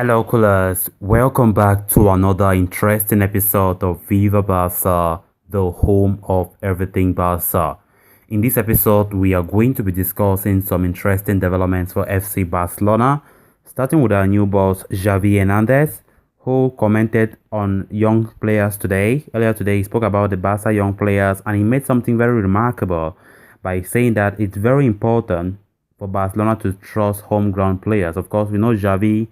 Hello, coolers. Welcome back to another interesting episode of Viva Barca, the home of everything Barca. In this episode, we are going to be discussing some interesting developments for FC Barcelona, starting with our new boss, Xavi Hernandez, who commented on young players today. Earlier today, he spoke about the Barca young players and he made something very remarkable by saying that it's very important for Barcelona to trust home ground players. Of course, we know Xavi,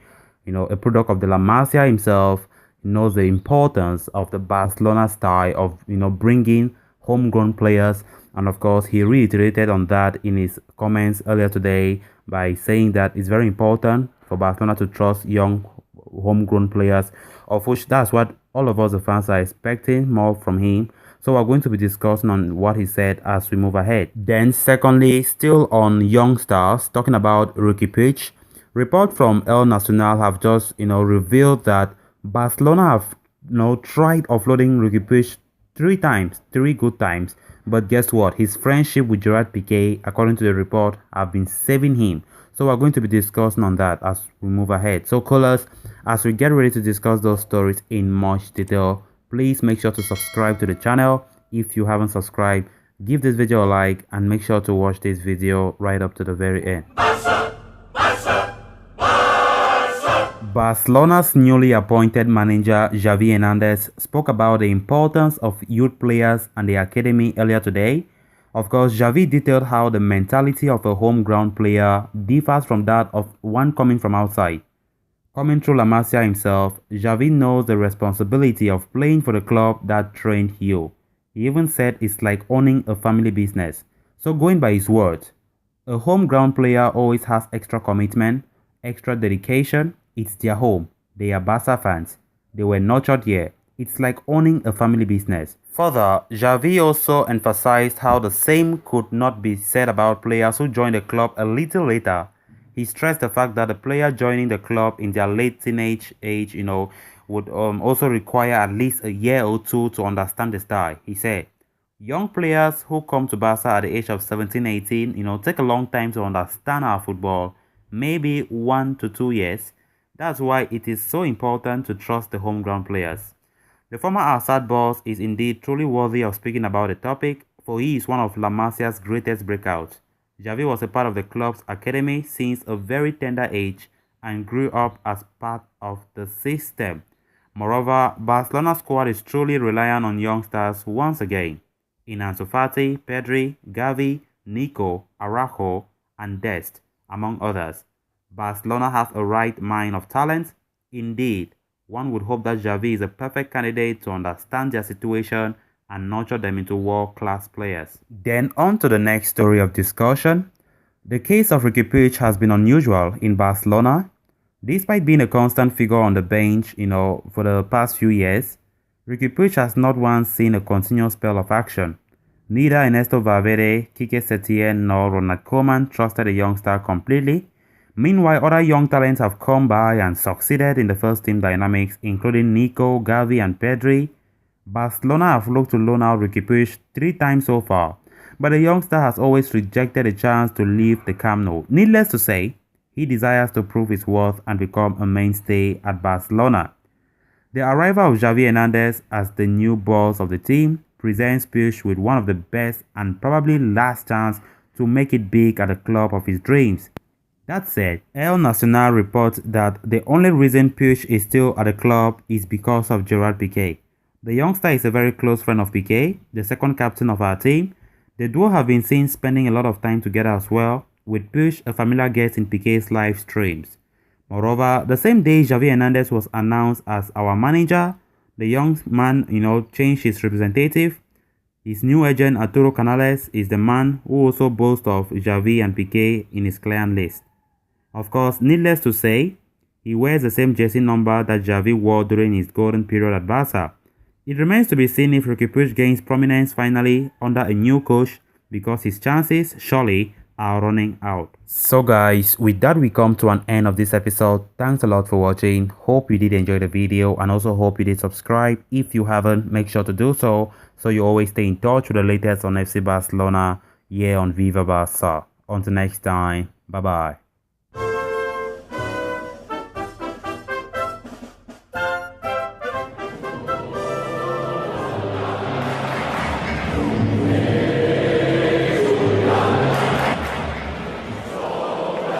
a product of the La Masia himself, knows the importance of the Barcelona style of, bringing homegrown players. And of course, he reiterated on that in his comments earlier today by saying that it's very important for Barcelona to trust young homegrown players, of which that's what all of us, the fans, are expecting more from him. So we're going to be discussing on what he said as we move ahead. Then secondly, still on young stars, talking about Riqui Puig. Reports from El Nacional have just, revealed that Barcelona have, tried offloading Riqui Puig three good times. But guess what? His friendship with Gerard Piqué, according to the report, have been saving him. So we're going to be discussing on that as we move ahead. So callers, as we get ready to discuss those stories in much detail, please make sure to subscribe to the channel. If you haven't subscribed, give this video a like and make sure to watch this video right up to the very end. Barcelona's newly appointed manager Xavi Hernandez spoke about the importance of youth players and the academy earlier today. Of course, Xavi detailed how the mentality of a home ground player differs from that of one coming from outside. Coming through La Masia himself, Xavi knows the responsibility of playing for the club that trained you. He even said it's like owning a family business. So going by his words, a home ground player always has extra commitment, extra dedication. It's their home. They are Barca fans. They were nurtured here. It's like owning a family business. Further, Xavi also emphasized how the same could not be said about players who joined the club a little later. He stressed the fact that the player joining the club in their late teenage age, would also require at least a year or two to understand the style. He said, young players who come to Barca at the age of 17, 18, take a long time to understand our football, maybe 1 to 2 years. That's why it is so important to trust the home ground players. The former Assad boss is indeed truly worthy of speaking about the topic, for he is one of La Masia's greatest breakouts. Xavi was a part of the club's academy since a very tender age and grew up as part of the system. Moreover, Barcelona's squad is truly reliant on youngsters once again. In Ansu Fati, Pedri, Xavi, Nico, Araujo, and Dest, among others. Barcelona has a right mind of talent. Indeed, one would hope that Xavi is a perfect candidate to understand their situation and nurture them into world-class players. Then on to the next story of discussion. The case of Riqui Puig has been unusual in Barcelona. Despite being a constant figure on the bench, for the past few years, Riqui Puig has not once seen a continuous spell of action. Neither Ernesto Valverde, Quique Setién, nor Ronald Koeman trusted the youngster completely. Meanwhile, other young talents have come by and succeeded in the first team dynamics, including Nico, Xavi, and Pedri. Barcelona have looked to loan out Riqui Puig 3 times so far, but the youngster has always rejected a chance to leave the Camp Nou. Needless to say, he desires to prove his worth and become a mainstay at Barcelona. The arrival of Xavi Hernandez as the new boss of the team presents Puig with one of the best and probably last chance to make it big at the club of his dreams. That said, El Nacional reports that the only reason Puig is still at the club is because of Gerard Piqué. The youngster is a very close friend of Piqué, the second captain of our team. The duo have been seen spending a lot of time together as well, with Puig a familiar guest in Piqué's live streams. Moreover, the same day Xavi Hernandez was announced as our manager, the young man, changed his representative. His new agent, Arturo Canales, is the man who also boasts of Xavi and Piqué in his client list. Of course, needless to say, he wears the same jersey number that Xavi wore during his golden period at Barca. It remains to be seen if Riqui Puig gains prominence finally under a new coach, because his chances surely are running out. So guys, with that we come to an end of this episode. Thanks a lot for watching. Hope you did enjoy the video and also hope you did subscribe. If you haven't, make sure to do so you always stay in touch with the latest on FC Barcelona here on Viva Barca. Until next time, bye bye.